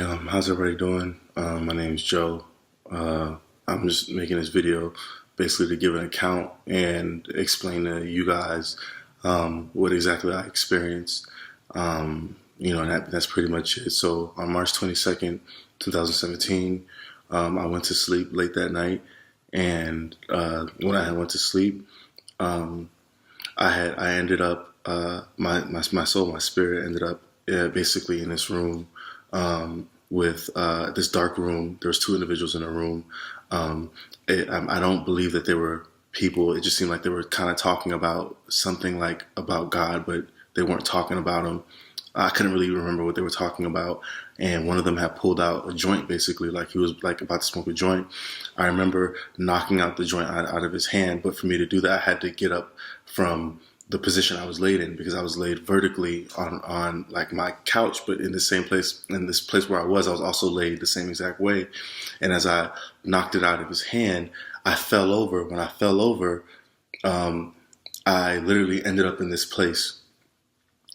How's everybody doing? My name is Joe. I'm just making this video basically to give an account and explain to you guys what exactly I experienced. And that's pretty much it. So on March 22nd, 2017, I went to sleep late that night, and when I had went to sleep, um, I ended up my soul, my spirit ended up basically in this room with this dark room. There was two individuals in a room. Um, I don't believe that they were people. It just seemed like they were kind of talking about something like about God, but they weren't talking about him. I couldn't really remember what they were talking about. And one of them had pulled out a joint, basically, like he was like about to smoke a joint. I remember knocking out the joint out of his hand, but for me to do that, I had to get up from the position I was laid in, because I was laid vertically on like my couch, but in the same place, in this place where I was also laid the same exact way. And as I knocked it out of his hand, I fell over. When I fell over, I literally ended up in this place.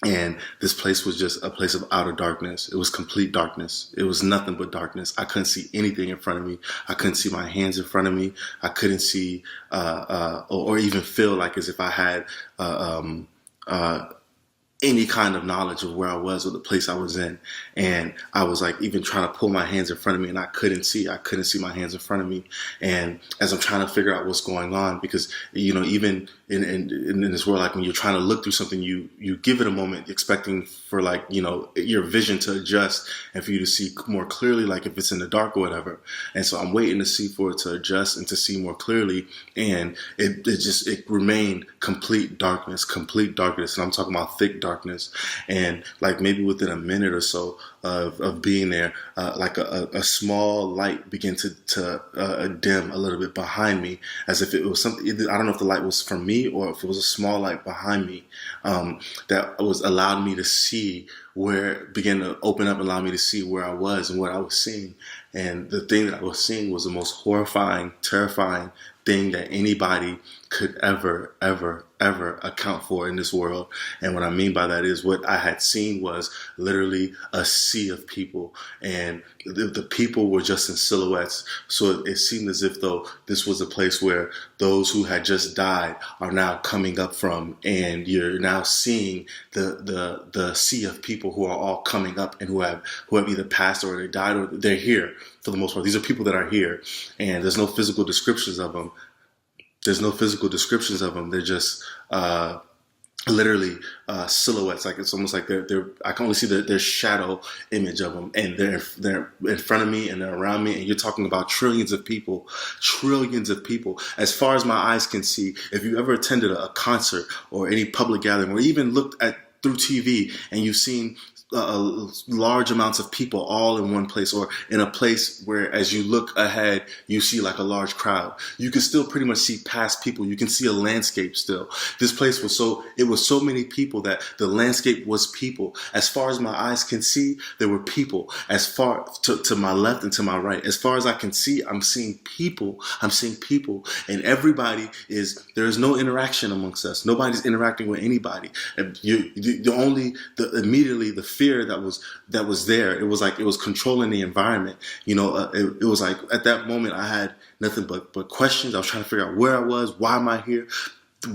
And this place was just a place of outer darkness. It was complete darkness. It was nothing but darkness. I couldn't see anything in front of me. I couldn't see my hands in front of me. I couldn't see or even feel like as if I had any kind of knowledge of where I was or the place I was in. And I was like even trying to pull my hands in front of me, and I couldn't see my hands in front of me. And as I'm trying to figure out what's going on, because, even in this world, like when you're trying to look through something, you give it a moment expecting for your vision to adjust and for you to see more clearly, like if it's in the dark or whatever. And so I'm waiting to see for it to adjust and to see more clearly. And it remained complete darkness. And I'm talking about thick darkness. And like maybe within a minute or so of being there, like a small light began to dim a little bit behind me, as if it was something. I don't know if the light was from me or if it was a small light behind me that was allowed me to see where, began to open up and allow me to see where I was and what I was seeing. And the thing that I was seeing was the most horrifying, terrifying thing that anybody could ever account for in this world. And what I mean by that is, what I had seen was literally a sea of people, and the people were just in silhouettes. So it seemed as if though this was a place where those who had just died are now coming up from, and you're now seeing the sea of people who are all coming up and who have either passed or they died or they're here for the most part. These are people that are here, and there's no physical descriptions of them. They're just literally silhouettes. Like it's almost like they're I can only see their shadow image of them, and they're in front of me and they're around me. And you're talking about trillions of people. As far as my eyes can see. If you ever attended a concert or any public gathering, or even looked at through TV and you've seen large amounts of people all in one place, or in a place where as you look ahead you see like a large crowd, you can still pretty much see past people. You can see a landscape still. This place was so many people that the landscape was people. As far as my eyes can see, there were people. As far to my left and to my right, as far as I can see, I'm seeing people. And everybody there is no interaction amongst us. Nobody's interacting with anybody. And immediately the fear that was there, it was like it was controlling the environment. It was like at that moment I had nothing but questions. I was trying to figure out where I was, why am I here.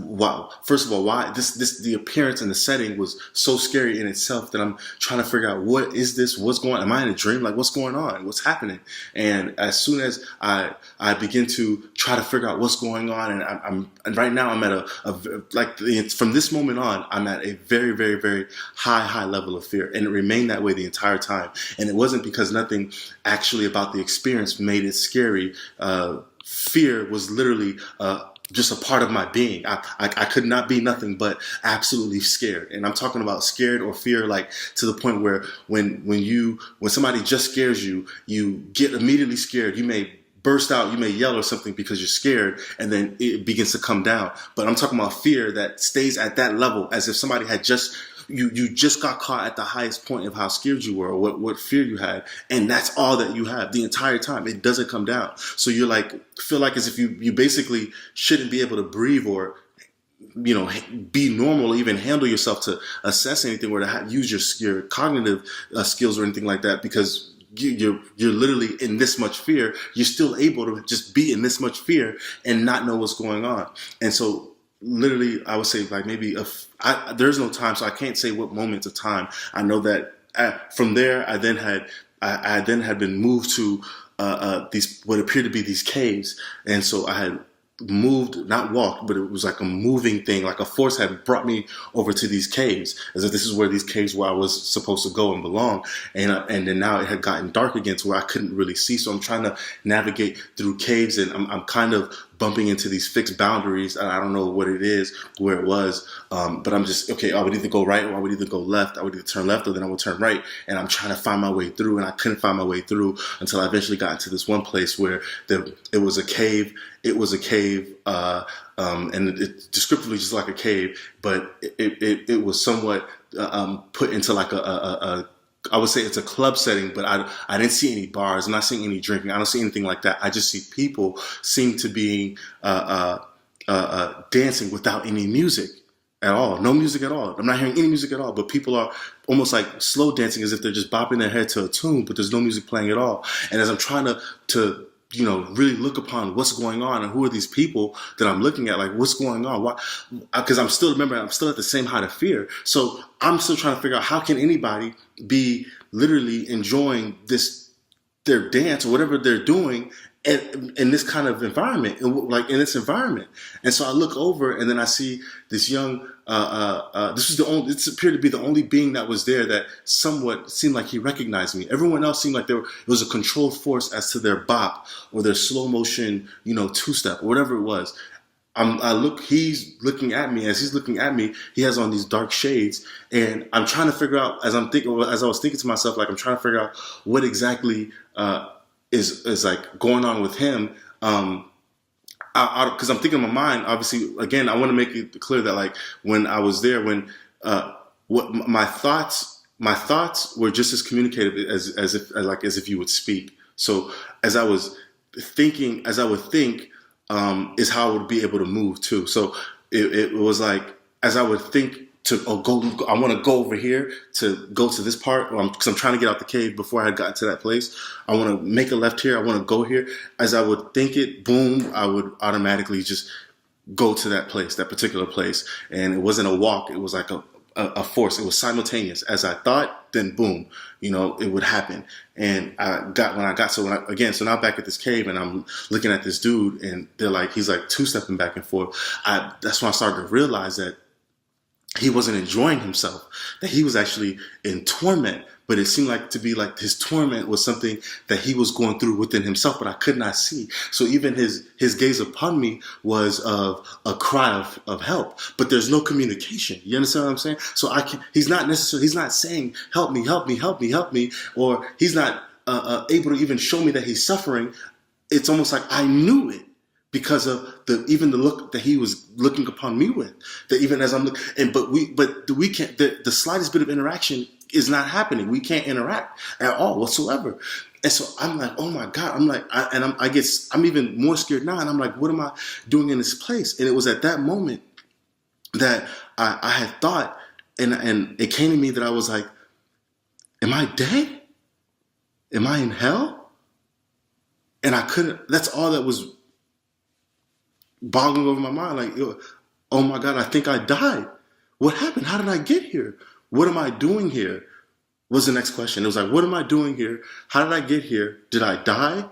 Wow. First of all, why the appearance and the setting was so scary in itself that I'm trying to figure out, what is this? What's going on? Am I in a dream? Like, what's going on? What's happening? And as soon as I begin to try to figure out what's going on, and right now I'm at from this moment on, I'm at a very, very, very high level of fear, and it remained that way the entire time. And it wasn't because nothing actually about the experience made it scary. Fear was literally just a part of my being. I could not be nothing but absolutely scared. And I'm talking about scared or fear, like to the point where when somebody just scares you, you get immediately scared. You may burst out, you may yell or something because you're scared, and then it begins to come down. But I'm talking about fear that stays at that level, as if somebody had just you just got caught at the highest point of how scared you were, or what fear you had, and that's all that you have the entire time. It doesn't come down. So you're like, feel like as if you basically shouldn't be able to breathe or be normal, or even handle yourself to assess anything, or to use your cognitive skills or anything like that, because you're literally in this much fear. You're still able to just be in this much fear and not know what's going on. And so literally, I would say like maybe there's no time, so I can't say what moments of time. I know that from there, I then had been moved to these what appeared to be these caves, and so I had moved, not walked, but it was like a moving thing, like a force had brought me over to these caves, as if this is where these caves where I was supposed to go and belong. And then now it had gotten dark again to where I couldn't really see. So I'm trying to navigate through caves, and I'm kind of bumping into these fixed boundaries. And I don't know what it is, where it was, but I'm just, okay, I would either go right or I would either go left. I would either turn left or then I would turn right. And I'm trying to find my way through, and I couldn't find my way through until I eventually got into this one place where it was a cave. It was a cave, and it descriptively just like a cave, but it was somewhat put into like I would say it's a club setting, but I didn't see any bars. I'm not seeing any drinking. I don't see anything like that. I just see people seem to be dancing without any music at all. No music at all. I'm not hearing any music at all, but people are almost like slow dancing as if they're just bopping their head to a tune, but there's no music playing at all. And as I'm trying to really look upon what's going on and who are these people that I'm looking at, like what's going on? Why? Because I'm still at the same height of fear. So I'm still trying to figure out how can anybody be literally enjoying their dance or whatever they're doing in this kind of environment, like in this environment. And so I look over and then I see this young, this appeared to be the only being that was there that somewhat seemed like he recognized me. Everyone else seemed like it was a controlled force as to their bop or their slow motion, two-step or whatever it was. He's looking at me. As he's looking at me, he has on these dark shades, and I'm trying to figure out, as I was thinking to myself, like I'm trying to figure out what exactly is like going on with him. Because I'm thinking in my mind, obviously, again, I want to make it clear that like when I was there, what my thoughts were just as communicative as if you would speak. So as I would think, is how I would be able to move too. So it was like, as I would think I want to go over here to go to this part, because I'm trying to get out the cave before I had gotten to that place. I want to make a left here. I want to go here. As I would think it, boom, I would automatically just go to that place, that particular place. And it wasn't a walk. It was like a force. It was simultaneous. As I thought, then boom, it would happen. And so now back at this cave, and I'm looking at this dude, and he's like two-stepping back and forth. That's when I started to realize that he wasn't enjoying himself, that he was actually in torment. But it seemed like his torment was something that he was going through within himself, but I could not see. So even his gaze upon me was of a cry of help, but there's no communication. You understand what I'm saying? So he's not saying, help me, help me, help me, help me, or he's not able to even show me that he's suffering. It's almost like I knew it, because of the look that he was looking upon me with. That even as I'm looking, but we can't. The slightest bit of interaction is not happening. We can't interact at all whatsoever. And so I'm like, oh my God. I'm like, I'm even more scared now. And I'm like, what am I doing in this place? And it was at that moment that I had thought, and it came to me that I was like, am I dead? Am I in hell? And I couldn't. That's all that was boggling over my mind, like, oh my God, I think I died. What happened? How did I get here? What am I doing here? Was the next question. It was like, what am I doing here? How did I get here? Did I die?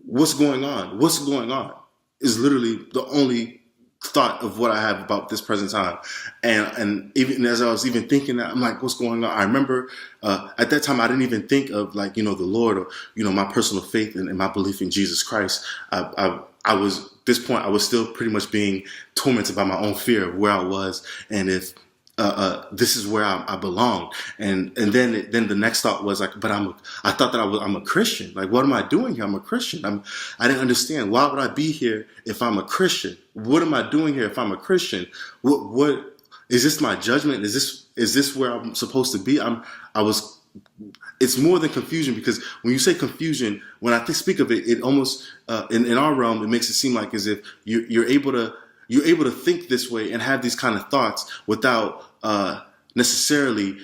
What's going on? What's going on is literally the only thought of what I have about this present time. And even as I was even thinking that, I'm like, what's going on? I remember at that time, I didn't even think of like, the Lord, or, my personal faith and my belief in Jesus Christ. I was, at this point, I was still pretty much being tormented by my own fear of where I was, and if this is where I belong. And then the next thought was like, but I thought that I'm a Christian. Like, what am I doing here? I'm a Christian. I didn't understand. Why would I be here if I'm a Christian? What am I doing here if I'm a Christian? What is this my judgment? Is this where I'm supposed to be? It's more than confusion, because when you say confusion, when I speak of it, it almost in our realm, it makes it seem like as if you're able to think this way and have these kind of thoughts without necessarily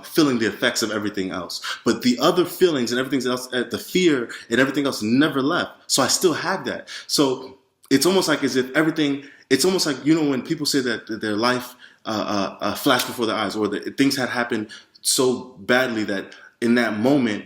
feeling the effects of everything else. But the other feelings and everything else, the fear and everything else never left. So I still had that. So it's almost like as if everything, it's almost like, you know, when people say that their life flashed before their eyes, or that things had happened so badly that in that moment,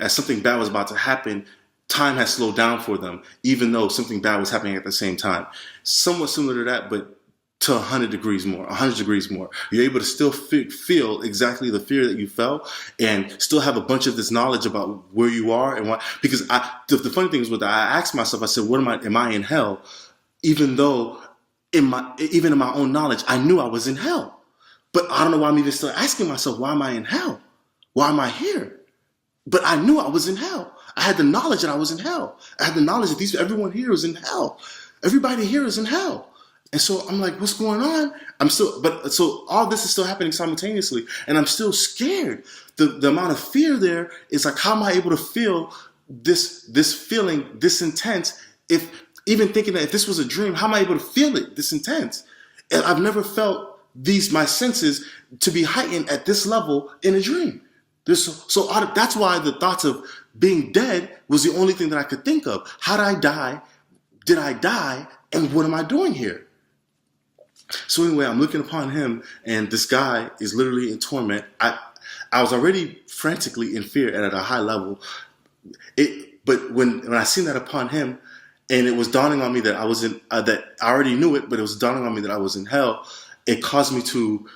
as something bad was about to happen, time has slowed down for them, even though something bad was happening at the same time. Somewhat similar to that, but to 100 degrees more, 100 degrees more. You're able to still feel exactly the fear that you felt and still have a bunch of this knowledge about where you are and why. Because the funny thing is, I asked myself, I said, am I in hell? Even though even in my own knowledge, I knew I was in hell. But I don't know why I'm even still asking myself, why am I in hell? Why am I here? But I knew I was in hell. I had the knowledge that I was in hell. I had the knowledge that everyone here is in hell. Everybody here is in hell. And so I'm like, what's going on? So all this is still happening simultaneously, and I'm still scared. The amount of fear there is like, how am I able to feel this feeling this intense? If even thinking that if this was a dream, how am I able to feel it this intense? And I've never felt my senses to be heightened at this level in a dream. That's why the thoughts of being dead was the only thing that I could think of. How did I die? Did I die? And what am I doing here? So anyway, I'm looking upon him, and this guy is literally in torment. I was already frantically in fear and at a high level. But when I seen that upon him, and it was dawning on me that I was in, that I already knew it, but it was dawning on me that I was in hell. It caused me to,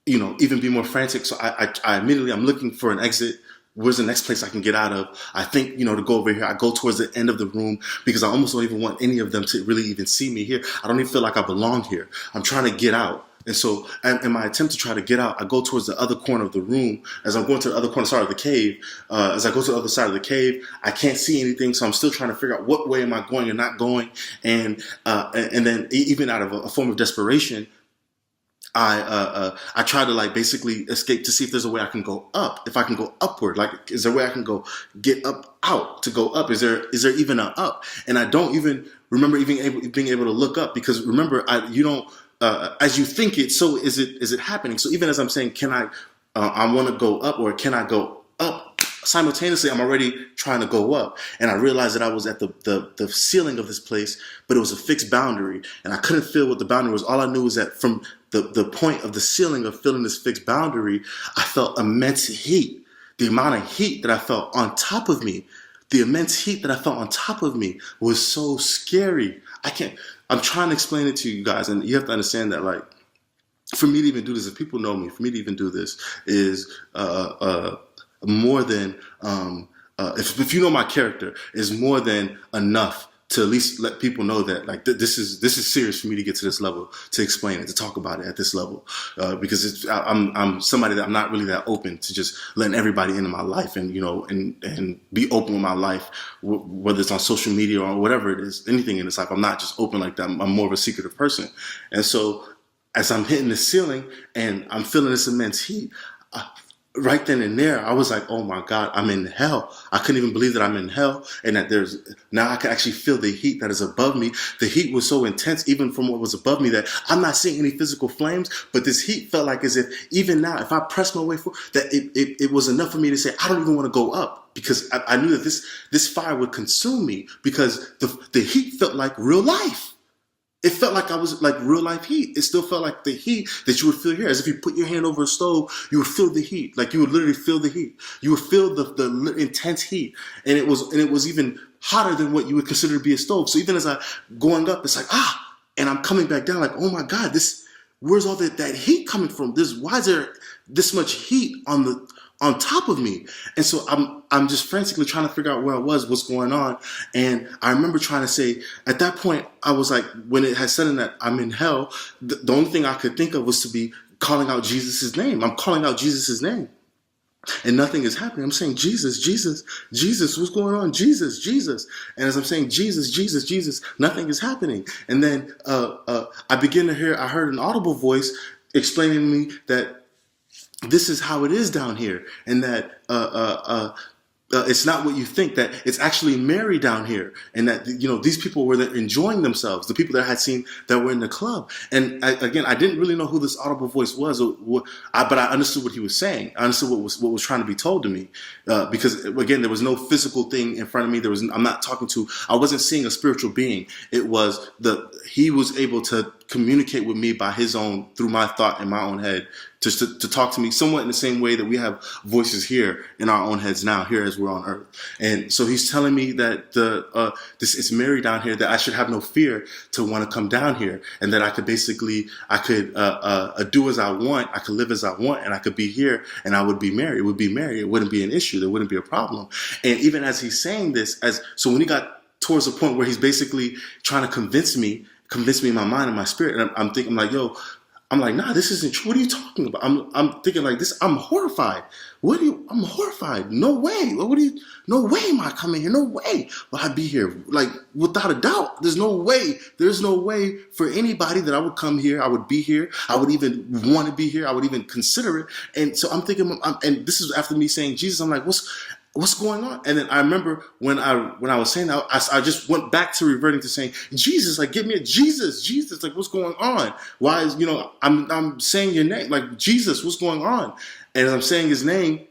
even be more frantic. So I immediately, I'm looking for an exit. Where's the next place I can get out of? I think, to go over here. I go towards the end of the room because I almost don't even want any of them to really even see me here. I don't even feel like I belong here. I'm trying to get out. And so in my attempt to try to get out, I go towards the other corner of the room. As I'm going to the other corner, of the cave, as I go to the other side of the cave, I can't see anything. So I'm still trying to figure out what way am I going and not going. And then even out of a form of desperation, I try to basically escape to see if there's a way I can go up. If I can go upward, is there a way I can get out to go up? Is there even an up? And I don't even remember being able to look up, because remember, you don't, as you think it, so is it happening? So even as I'm saying, I want to go up, or can I go up? Simultaneously, I'm already trying to go up, and I realized that I was at the ceiling of this place, but it was a fixed boundary, and I couldn't feel what the boundary was. All I knew was that from the point of the ceiling of feeling this fixed boundary, I felt immense heat. The amount of heat that I felt on top of me, the immense heat that I felt on top of me was so scary. I'm trying to explain it to you guys, and you have to understand that, for me to even do this, if people know me, for me to even do this is more than if you know my character, is more than enough to at least let people know that this is serious for me to get to this level, to explain it, to talk about it at this level, because I'm somebody that I'm not really that open to just letting everybody into my life, and and be open with my life, whether it's on social media or whatever it is, anything in this life. I'm not just open like that. I'm more of a secretive person, and so as I'm hitting the ceiling and I'm feeling this immense heat, right then and there, I was like, oh my God, I'm in hell. I couldn't even believe that I'm in hell, and that now I can actually feel the heat that is above me. The heat was so intense, even from what was above me, that I'm not seeing any physical flames, but this heat felt like as if even now, if I press my way forward, that it was enough for me to say, I don't even want to go up, because I knew that this fire would consume me, because the heat felt like real life. It felt like I was like real life heat. It still felt like the heat that you would feel here. As if you put your hand over a stove, you would feel the heat. Like you would literally feel the heat. You would feel the intense heat. And it was even hotter than what you would consider to be a stove. So even as I'm going up, it's like, and I'm coming back down like, oh my God, where's all that heat coming from? Why is there this much heat on top of me? And so I'm just frantically trying to figure out where I was, what's going on. And I remember trying to say, at that point, I was like, when it had said in that I'm in hell, the only thing I could think of was to be calling out Jesus' name. I'm calling out Jesus' name, and nothing is happening. I'm saying, Jesus, Jesus, Jesus, what's going on? Jesus, Jesus. And as I'm saying, Jesus, Jesus, Jesus, nothing is happening. And then I heard an audible voice explaining to me that this is how it is down here, and that it's not what you think, that it's actually Mary down here, and that, these people were there enjoying themselves, the people that I had seen that were in the club. And again, I didn't really know who this audible voice was, but I understood what he was saying. I understood what was trying to be told to me, because again, there was no physical thing in front of me. I wasn't seeing a spiritual being. He was able to communicate with me through my thought in my own head, to talk to me somewhat in the same way that we have voices here in our own heads now, here as we're on earth. And so he's telling me that it's Mary down here, that I should have no fear to want to come down here, and that I could do as I want, I could live as I want, and I could be here, and I would be Mary. It would be Mary. It wouldn't be an issue. There wouldn't be a problem. And even as he's saying this, so when he got towards the point where he's basically trying to convince me in my mind and my spirit, and I'm thinking like, I'm like, nah, this isn't true. What are you talking about? I'm thinking like this. I'm horrified. I'm horrified. No way. No way am I coming here. No way will I be here. Like, without a doubt, there's no way. There's no way for anybody that I would come here. I would be here. I would even want to be here. I would even consider it. And so I'm thinking, and this is after me saying Jesus, I'm like, what's going on? And then I remember when I was saying that, I just went back to reverting to saying, Jesus, like, give me a Jesus, like, what's going on? Why is, I'm saying your name, like, Jesus, what's going on? And as I'm saying his name,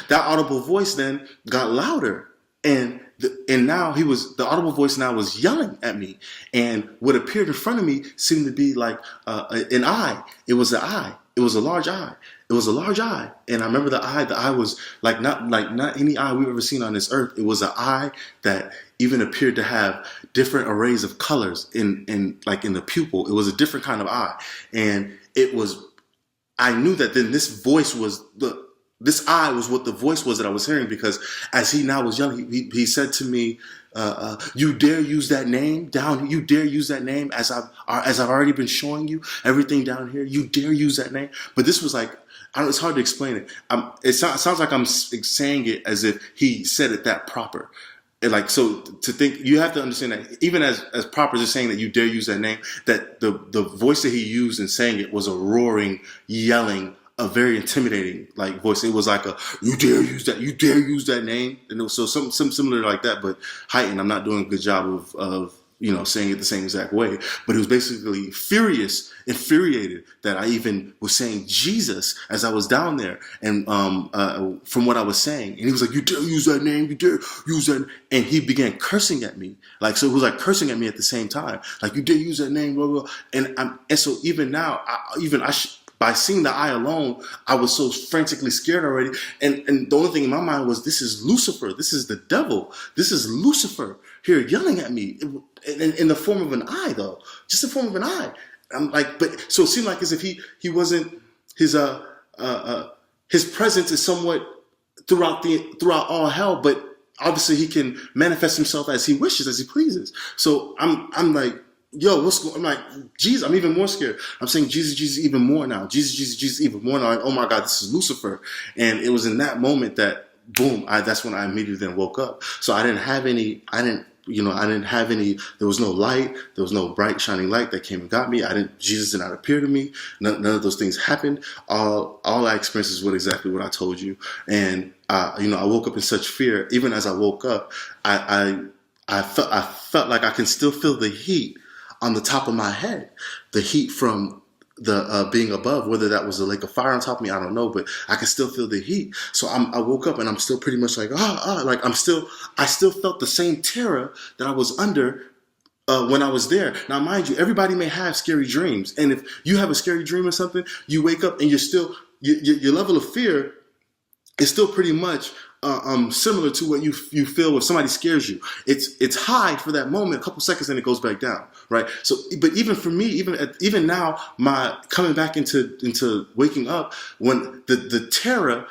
that audible voice then got louder. And now the audible voice now was yelling at me. And what appeared in front of me seemed to be like an eye. It was an eye. It was a large eye. It was a large eye. And I remember the eye was not any eye we've ever seen on this earth. It was an eye that even appeared to have different arrays of colors in the pupil. It was a different kind of eye. And I knew that then this eye was what the voice was that I was hearing, because as he now was yelling, he said to me, you dare use that name down? You dare use that name as I've already been showing you everything down here? You dare use that name? But this was like, it's hard to explain it. It sounds like I'm saying it as if he said it that proper. And like, so to think, you have to understand that even as proper as saying that you dare use that name, that the voice that he used in saying it was a roaring, yelling, a very intimidating like voice. It was like you dare use that name. And it was so some similar like that, but heightened. I'm not doing a good job of saying it the same exact way, but it was basically infuriated that I even was saying Jesus as I was down there, and from what I was saying, and he was like, you dare use that name, you dare use that, and he began cursing at me, like, so it was like cursing at me at the same time, like, you dare use that name, blah, blah. And so even now, by seeing the eye alone, I was so frantically scared already. And the only thing in my mind was, this is Lucifer. This is the devil. This is Lucifer here yelling at me in the form of an eye, though. Just the form of an eye. I'm like, but so it seemed like as if he wasn't, his presence is somewhat throughout all hell, but obviously he can manifest himself as he wishes, as he pleases. So I'm like, yo, what's going on? I'm like, Jesus, I'm even more scared. I'm saying Jesus even more now. Jesus even more now. Like, oh my God, this is Lucifer. And it was in that moment that, boom, that's when I immediately then woke up. So I didn't have any, there was no light. There was no bright shining light that came and got me. Jesus did not appear to me. None of those things happened. All I experienced is exactly what I told you. And, I woke up in such fear. Even as I woke up, I felt like I can still feel the heat on the top of my head, the heat from the being above, whether that was a lake of fire on top of me, I don't know, but I can still feel the heat. So I woke up and I'm still pretty much like, like I still felt the same terror that I was under when I was there. Now, mind you, everybody may have scary dreams. And if you have a scary dream or something, you wake up and you're still, your level of fear is still pretty much similar to what you feel when somebody scares you. It's high for that moment, a couple seconds, and it goes back down, right? So, but even for me, even now, my coming back into waking up, when the terror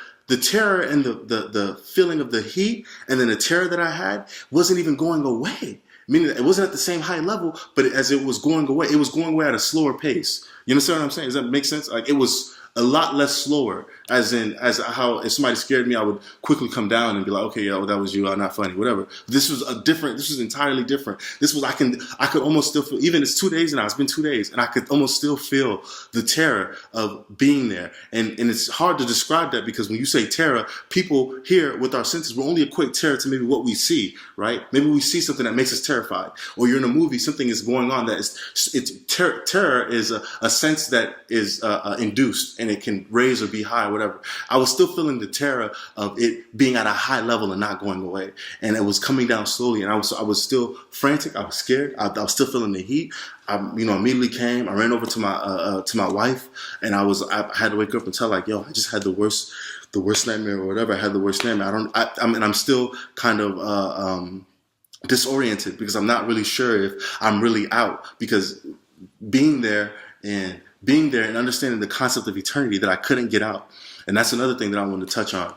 and the feeling of the heat, and then the terror that I had wasn't even going away. Meaning that it wasn't at the same high level, but as it was going away at a slower pace. You understand what I'm saying? Does that make sense? Like, it was a lot less slower. As how if somebody scared me, I would quickly come down and be like, okay, yeah, well, that was you. I'm not funny, whatever. This was entirely different. I could almost still feel, even it's 2 days now, it's been 2 days, and I could almost still feel the terror of being there. And it's hard to describe that, because when you say terror, people here with our senses, we only equate terror to maybe what we see, right? Maybe we see something that makes us terrified, or you're in a movie, something is going on that terror is a sense that is induced, and it can raise or be high, whatever. I was still feeling the terror of it being at a high level and not going away, and it was coming down slowly, and I was still frantic. I was scared. I was still feeling the heat. I immediately came. I ran over to my wife, and I had to wake up and tell, like, yo, I just had the worst nightmare, or whatever. I had the worst nightmare. I'm still kind of disoriented, because I'm not really sure if I'm really out, because being there and understanding the concept of eternity, that I couldn't get out. And that's another thing that I want to touch on.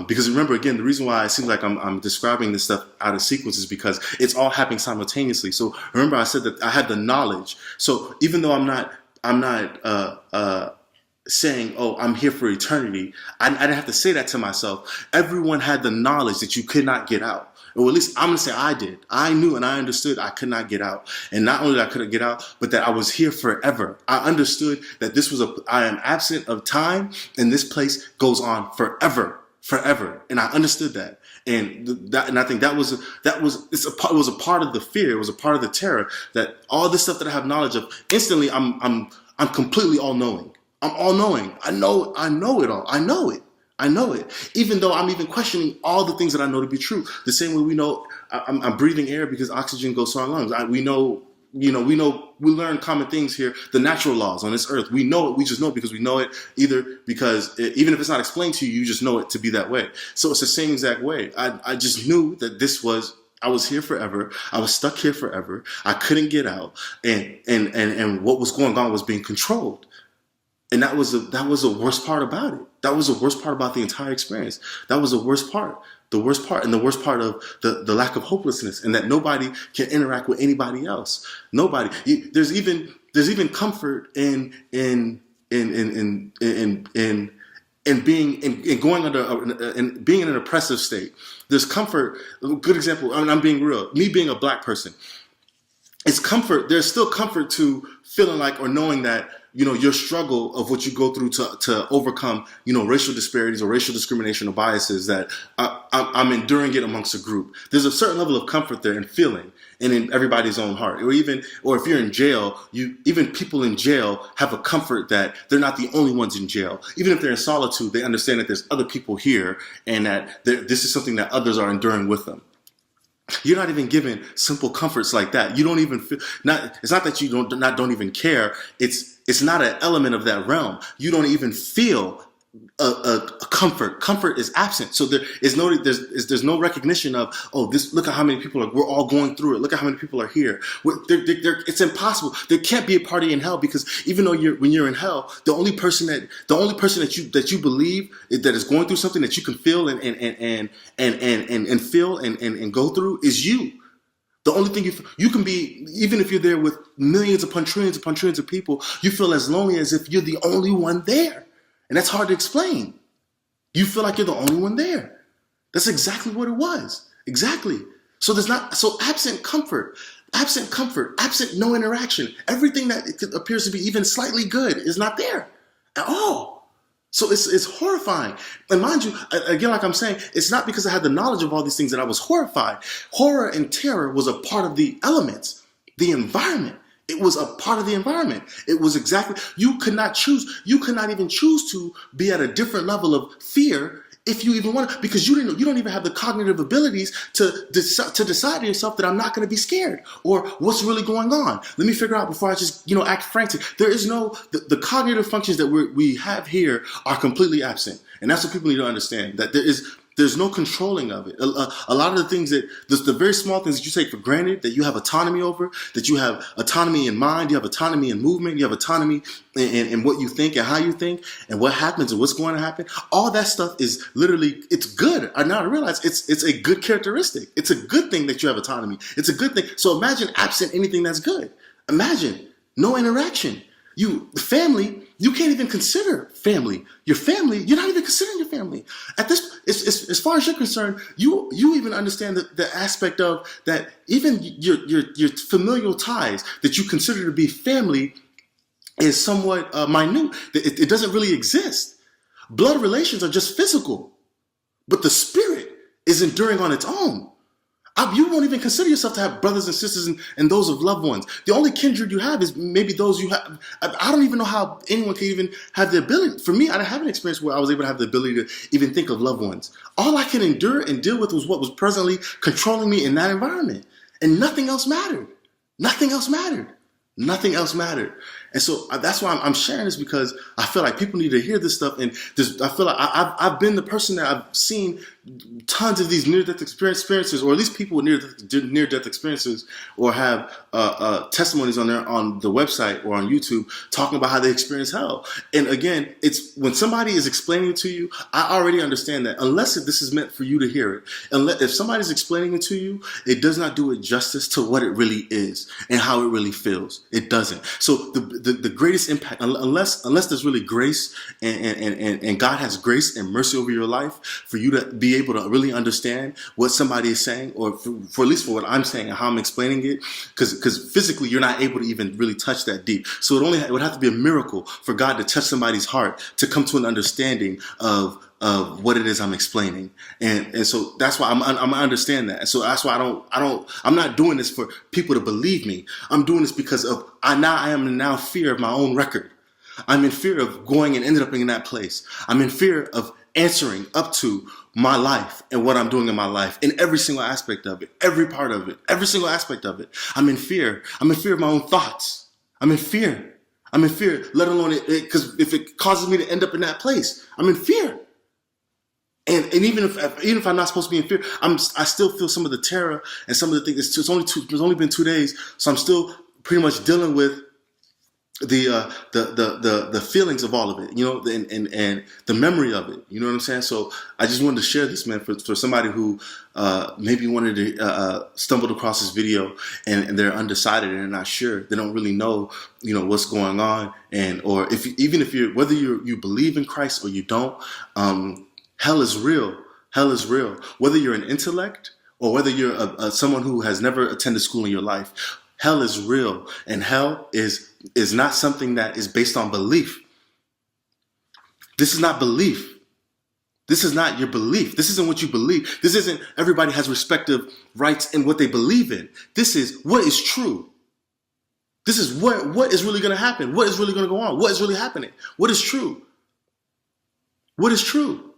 Because remember, again, the reason why it seems like I'm describing this stuff out of sequence is because it's all happening simultaneously. So remember, I said that I had the knowledge. So even though I'm not saying, oh, I'm here for eternity, I didn't have to say that to myself. Everyone had the knowledge that you could not get out. Or at least I'm going to say I did. I knew and I understood I could not get out. And not only that I couldn't get out, but that I was here forever. I understood that I am absent of time, and this place goes on forever. And I understood that. And I think it was a part of the fear. It was a part of the terror, that all this stuff that I have knowledge of, instantly I'm completely all knowing. I'm all knowing. I know it all. I know it. Even though I'm even questioning all the things that I know to be true. The same way we know I'm breathing air because oxygen goes to our lungs. We learn common things here, the natural laws on this earth. We know it. We just know it because we know it, either because even if it's not explained to you, you just know it to be that way. So it's the same exact way. I just knew that I was here forever. I was stuck here forever. I couldn't get out. And what was going on was being controlled. And that was the worst part about it. That was the worst part about the entire experience. That was the worst part. The worst part, and the worst part of the lack of hopelessness, and that nobody can interact with anybody else. Nobody. There's even comfort in being in an oppressive state. There's comfort. A good example. I'm being real. Me being a black person. It's comfort. There's still comfort to feeling like, or knowing that, your struggle of what you go through to overcome, racial disparities or racial discrimination or biases, that I'm enduring it amongst a group. There's a certain level of comfort there, and feeling, and in everybody's own heart. Or if you're in jail, even people in jail have a comfort that they're not the only ones in jail. Even if they're in solitude, they understand that there's other people here, and that this is something that others are enduring with them. You're not even given simple comforts like that. You don't even feel. It's not that you don't even care. It's not an element of that realm. You don't even feel a comfort. Comfort is absent. So there's no recognition of, look at how many people we're all going through it. Look at how many people are here. It's impossible. There can't be a party in hell, because even though when you're in hell, the only person that you believe that is going through something that you can feel and feel and go through is you. The only thing you can be, even if you're there with millions upon trillions of people, you feel as lonely as if you're the only one there. And that's hard to explain. You feel like you're the only one there. That's exactly what it was. Exactly. So absent comfort, absent no interaction. Everything that appears to be even slightly good is not there at all. So it's horrifying. And mind you, again, like I'm saying, it's not because I had the knowledge of all these things that I was horrified. Horror and terror was a part of the elements, the environment. It was a part of the environment. It was exactly, you could not even choose to be at a different level of fear if you even want to, because you don't even have the cognitive abilities to decide to yourself that I'm not going to be scared, or what's really going on. Let me figure out before I just, act frantic. There is the cognitive functions that we have here are completely absent. And that's what people need to understand, that there's no controlling of it. A lot of the things the very small things that you take for granted, that you have autonomy over, that you have autonomy in mind, you have autonomy in movement, you have autonomy in what you think and how you think and what happens and what's going to happen. All that stuff is literally, it's good. I realize it's a good characteristic. It's a good thing that you have autonomy. It's a good thing. So imagine absent anything that's good. Imagine no interaction. Family, you can't even consider family. Your family, you're not even considering your family. At this, as far as you're concerned, you even understand the aspect of that even your familial ties that you consider to be family is somewhat minute. It doesn't really exist. Blood relations are just physical, but the spirit is enduring on its own. You won't even consider yourself to have brothers and sisters and those of loved ones. The only kindred you have is maybe those you have. I don't even know how anyone can even have the ability. For me, I didn't have an experience where I was able to have the ability to even think of loved ones. All I could endure and deal with was what was presently controlling me in that environment. And nothing else mattered. Nothing else mattered. Nothing else mattered. And so that's why I'm sharing this, because I feel like people need to hear this stuff. And I feel like I've been the person that I've seen tons of these near-death experiences, or at least people with near-death experiences, or have testimonies on the website or on YouTube talking about how they experience hell. And again, it's when somebody is explaining it to you, I already understand that unless this is meant for you to hear it. If somebody's explaining it to you, it does not do it justice to what it really is and how it really feels. It doesn't. So the greatest impact, unless there's really grace and God has grace and mercy over your life for you to be able to really understand what somebody is saying, or for at least for what I'm saying and how I'm explaining it, because physically you're not able to even really touch that deep. So it would have to be a miracle for God to touch somebody's heart to come to an understanding of what it is I'm explaining. And so that's why I understand that. And so that's why I'm not doing this for people to believe me. I'm doing this because I am in fear of my own record. I'm in fear of going and ended up in that place. I'm in fear of answering up to my life and what I'm doing in my life in every single aspect of it, every part of it, every single aspect of it. I'm in fear. I'm in fear of my own thoughts. I'm in fear. I'm in fear, let alone because if it causes me to end up in that place, I'm in fear. And even if I'm not supposed to be in fear, I still feel some of the terror and some of the things. It's only been 2 days, so I'm still pretty much dealing with the feelings of all of it, and the memory of it. You know what I'm saying? So I just wanted to share this, man, for somebody who maybe wanted to stumbled across this video and they're undecided and they're not sure. They don't really know, what's going on, or whether you believe in Christ or you don't. Hell is real. Hell is real. Whether you're an intellect or whether you're someone who has never attended school in your life, hell is real. And hell is not something that is based on belief. This is not belief. This is not your belief. This isn't what you believe. This isn't everybody has respective rights in what they believe in. This is what is true. This is what is really going to happen. What is really going to go on? What is really happening? What is true? What is true?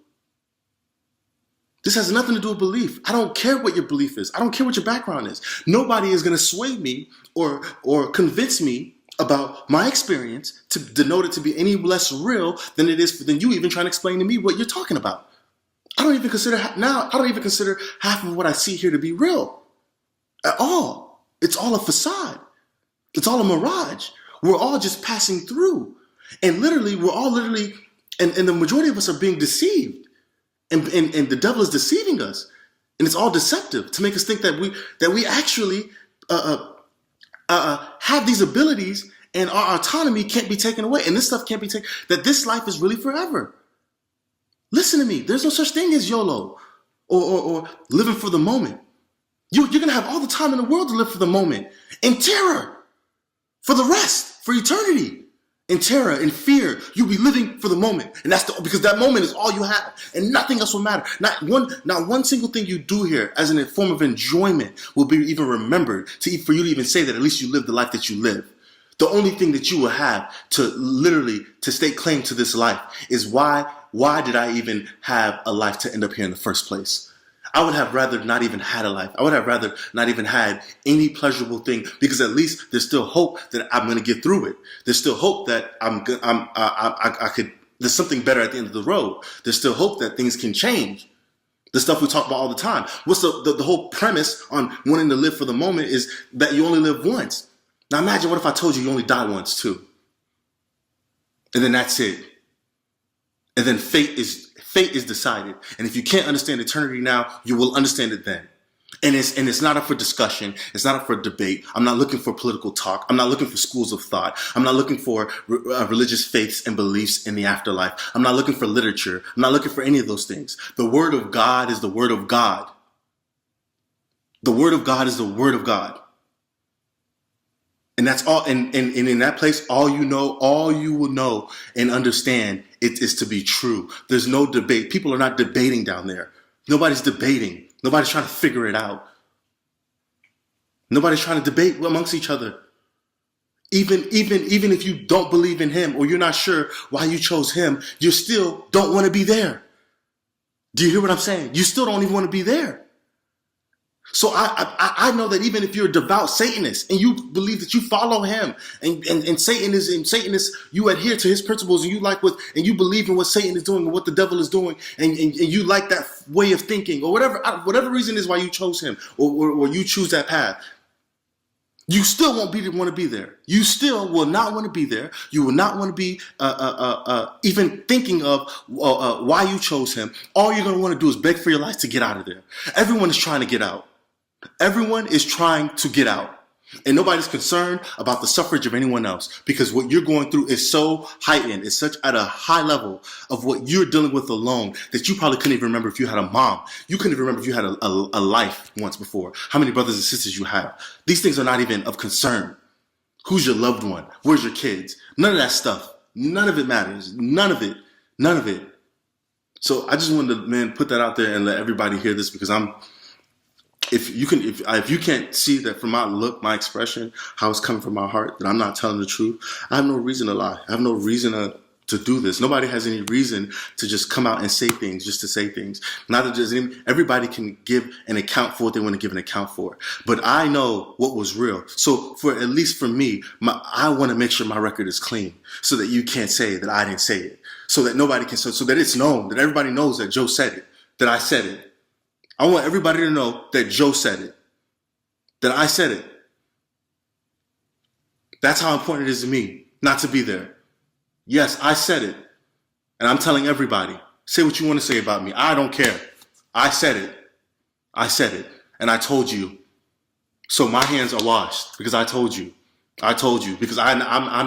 This has nothing to do with belief. I don't care what your belief is. I don't care what your background is. Nobody is going to sway me or convince me about my experience to denote it to be any less real than you even trying to explain to me what you're talking about. I don't even consider half of what I see here to be real at all. It's all a facade. It's all a mirage. We're all just passing through. And literally, and the majority of us are being deceived. And the devil is deceiving us, and it's all deceptive to make us think that we actually have these abilities, and our autonomy can't be taken away, and this stuff can't be taken. That this life is really forever. Listen to me. There's no such thing as YOLO or living for the moment. You're gonna have all the time in the world to live for the moment, in terror, for the rest, for eternity. In terror and fear, you'll be living for the moment, and because that moment is all you have, and nothing else will matter. Not one single thing you do here, as in a form of enjoyment, will be even remembered for you to even say that at least you lived the life that you live. The only thing that you will have to stake claim to this life is why did I even have a life to end up here in the first place? I would have rather not even had a life. I would have rather not even had any pleasurable thing, because at least there's still hope that I'm going to get through it. There's still hope that there's something better at the end of the road. There's still hope that things can change. The stuff we talk about all the time. What's the whole premise on wanting to live for the moment is that you only live once. Now imagine, what if I told you only die once too? And then that's it. And then fate is decided. And if you can't understand eternity now, you will understand it then. And it's not up for discussion. It's not up for debate. I'm not looking for political talk. I'm not looking for schools of thought. I'm not looking for religious faiths and beliefs in the afterlife. I'm not looking for literature. I'm not looking for any of those things. The word of God is the word of God. The word of God is the word of God. And that's all. And in that place, all you will know and understand it is to be true. There's no debate. People are not debating down there. Nobody's debating. Nobody's trying to figure it out. Nobody's trying to debate amongst each other. Even if you don't believe in him or you're not sure why you chose him, you still don't want to be there. Do you hear what I'm saying? You still don't even want to be there. So I know that even if you're a devout Satanist and you believe that you follow him and Satan is you adhere to his principles and you believe in what Satan is doing and what the devil is doing and you like that way of thinking or whatever reason is why you chose him or you choose that path, you still won't want to be there. You still will not want to be there. You will not want to be even thinking of why you chose him. All you're going to want to do is beg for your life to get out of there. Everyone is trying to get out. Everyone is trying to get out. And nobody's concerned about the suffrage of anyone else because what you're going through is so heightened. It's such at a high level of what you're dealing with alone that you probably couldn't even remember if you had a mom. You couldn't even remember if you had a life once before. How many brothers and sisters you have. These things are not even of concern. Who's your loved one? Where's your kids? None of that stuff. None of it matters. None of it. None of it. So I just wanted to, put that out there and let everybody hear this because if you can't see that from my look, my expression, how it's coming from my heart, that I'm not telling the truth, I have no reason to lie. I have no reason to do this. Nobody has any reason to just come out and say things just to say things. Neither does everybody can give an account for what they want to give an account for. But I know what was real. So at least for me, I want to make sure my record is clean so that you can't say that I didn't say it. So that nobody can, so that it's known, that everybody knows that Joe said it, that I said it. I want everybody to know that Joe said it, that I said it. That's how important it is to me not to be there. Yes, I said it. And I'm telling everybody, say what you want to say about me. I don't care. I said it. I said it. And I told you. So my hands are washed because I told you. I told you because I'm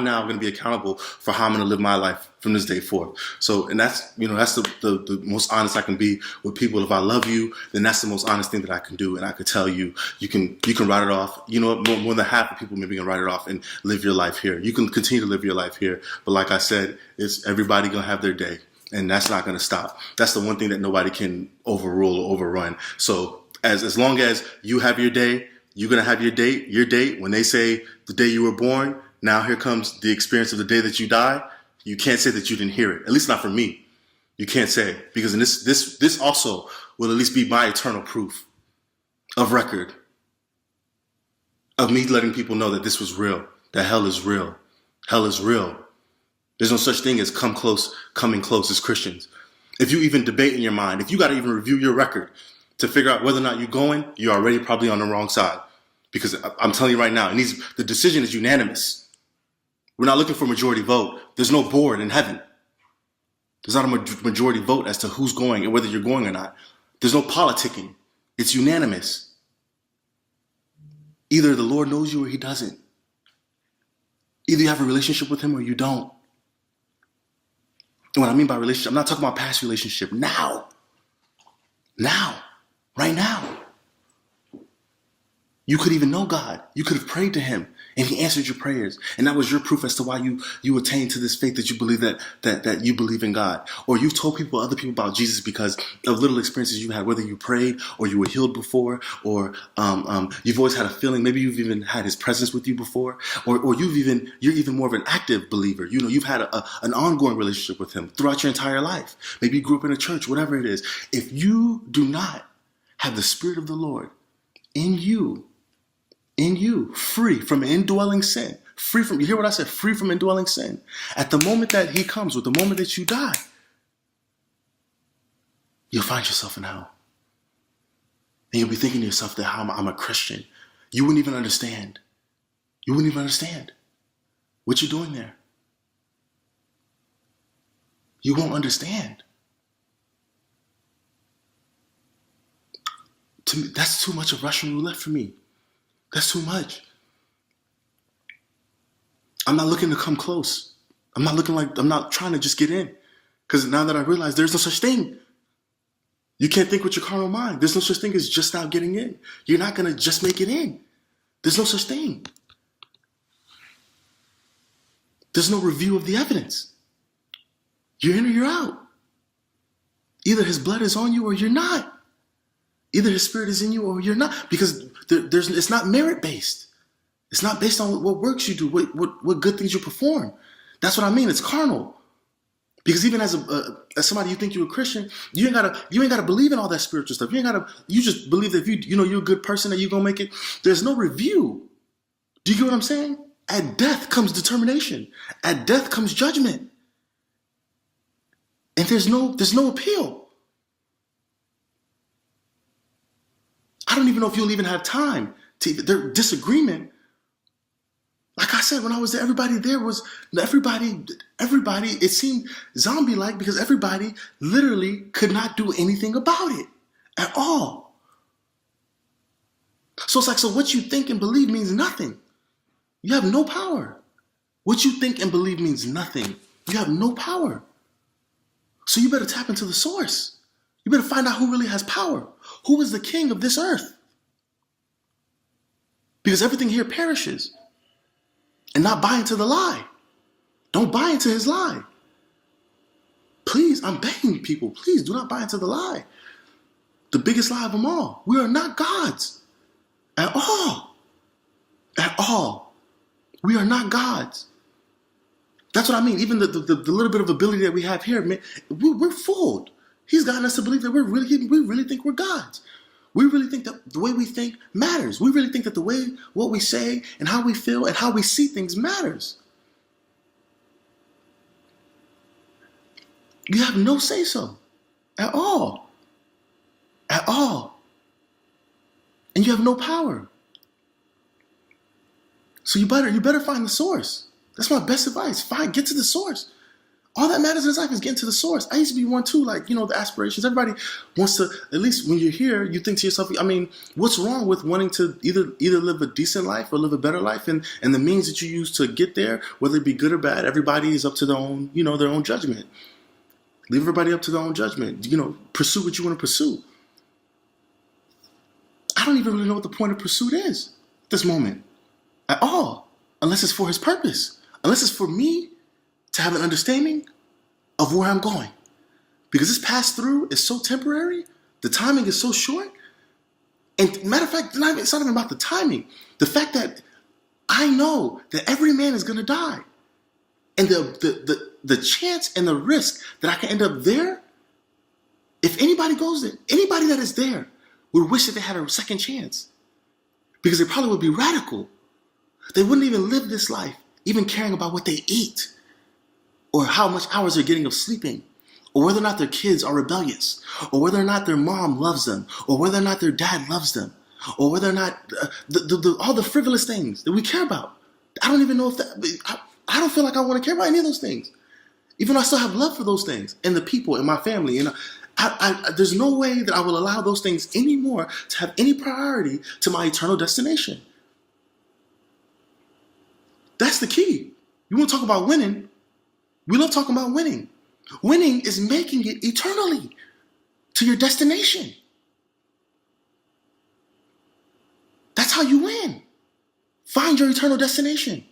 now going to be accountable for how I'm going to live my life from this day forth. So, and that's the most honest I can be with people. If I love you, then that's the most honest thing that I can do. And I could tell you, you can write it off. You know, more than half of people maybe can write it off and live your life here. You can continue to live your life here. But like I said, it's everybody going to have their day. And that's not going to stop. That's the one thing that nobody can overrule or overrun. So as long as you have your day, you're going to have your date. When they say the day you were born, now here comes the experience of the day that you die. You can't say that you didn't hear it. At least not from me. You can't say. Because in this also will at least be my eternal proof of record. Of me letting people know that this was real. That hell is real. Hell is real. There's no such thing as coming close as Christians. If you even debate in your mind, if you got to even review your record to figure out whether or not you're going, you're already probably on the wrong side. Because I'm telling you right now, the decision is unanimous. We're not looking for a majority vote. There's no board in heaven. There's not a majority vote as to who's going and whether you're going or not. There's no politicking. It's unanimous. Either the Lord knows you or he doesn't. Either you have a relationship with him or you don't. And what I mean by relationship, I'm not talking about past relationship. Now. Right now. You could even know God. You could have prayed to him and he answered your prayers. And that was your proof as to why you attained to this faith that you believe that you believe in God. Or you've told other people about Jesus because of little experiences you had, whether you prayed or you were healed before, or you've always had a feeling, maybe you've even had his presence with you before, or you're even more of an active believer. You know, you've had an ongoing relationship with him throughout your entire life. Maybe you grew up in a church, whatever it is. If you do not have the Spirit of the Lord in you, free from indwelling sin, you hear what I said, free from indwelling sin. At the moment that he comes, with the moment that you die, you'll find yourself in hell. And you'll be thinking to yourself that I'm a Christian. You wouldn't even understand. You wouldn't even understand what you're doing there. You won't understand. to me, that's too much of Russian roulette for me. That's too much. I'm not looking to come close. I'm not trying to just get in. Because now that I realize there's no such thing. You can't think with your carnal mind. There's no such thing as just now getting in. You're not going to just make it in. There's no such thing. There's no review of the evidence. You're in or you're out. Either his blood is on you or you're not. Either his spirit is in you or you're not. Because it's not merit-based. It's not based on what works you do, what good things you perform. That's what I mean. It's carnal. Because even as somebody you think you're a Christian, you ain't gotta believe in all that spiritual stuff. You just believe that if you're a good person that you're gonna make it. There's no review. Do you get what I'm saying? At death comes determination. At death comes judgment. And there's no appeal. I don't even know if you'll even have time to their disagreement. Like I said, when I was there, everybody, it seemed zombie-like because everybody literally could not do anything about it at all. So it's like, so what you think and believe means nothing. You have no power. What you think and believe means nothing. You have no power. So you better tap into the source. You better find out who really has power. Who is the king of this earth? Because everything here perishes. And not buy into the lie. Don't buy into his lie. Please, I'm begging people, please do not buy into the lie. The biggest lie of them all. We are not gods. At all. At all. We are not gods. That's what I mean. Even the little bit of ability that we have here, man, we're fooled. He's gotten us to believe that we really think we're gods. We really think that the way we think matters. We really think that the way what we say and how we feel and how we see things matters. You have no say-so at all. At all. And you have no power. So you better find the source. That's my best advice. Get to the source. All that matters in life is getting to the source. I used to be one too, like, the aspirations. Everybody wants to, at least when you're here, you think to yourself, I mean, what's wrong with wanting to either live a decent life or live a better life? And the means that you use to get there, whether it be good or bad, everybody is up to their own, their own judgment. Leave everybody up to their own judgment. Pursue what you want to pursue. I don't even really know what the point of pursuit is at this moment at all, unless it's for his purpose, unless it's for me to have an understanding of where I'm going. Because this pass through is so temporary, the timing is so short. And matter of fact, it's not even about the timing. The fact that I know that every man is going to die. And the chance and the risk that I can end up there, if anybody goes there, anybody that is there would wish that they had a second chance. Because they probably would be radical. They wouldn't even live this life, even caring about what they eat, or how much hours they're getting of sleeping, or whether or not their kids are rebellious, or whether or not their mom loves them, or whether or not their dad loves them, or whether or not all the frivolous things that we care about. I don't even know if that, I don't feel like I want to care about any of those things. Even though I still have love for those things and the people in my family. There's no way that I will allow those things anymore to have any priority to my eternal destination. That's the key. You want to talk about winning? We love talking about winning. Winning is making it eternally to your destination. That's how you win. Find your eternal destination.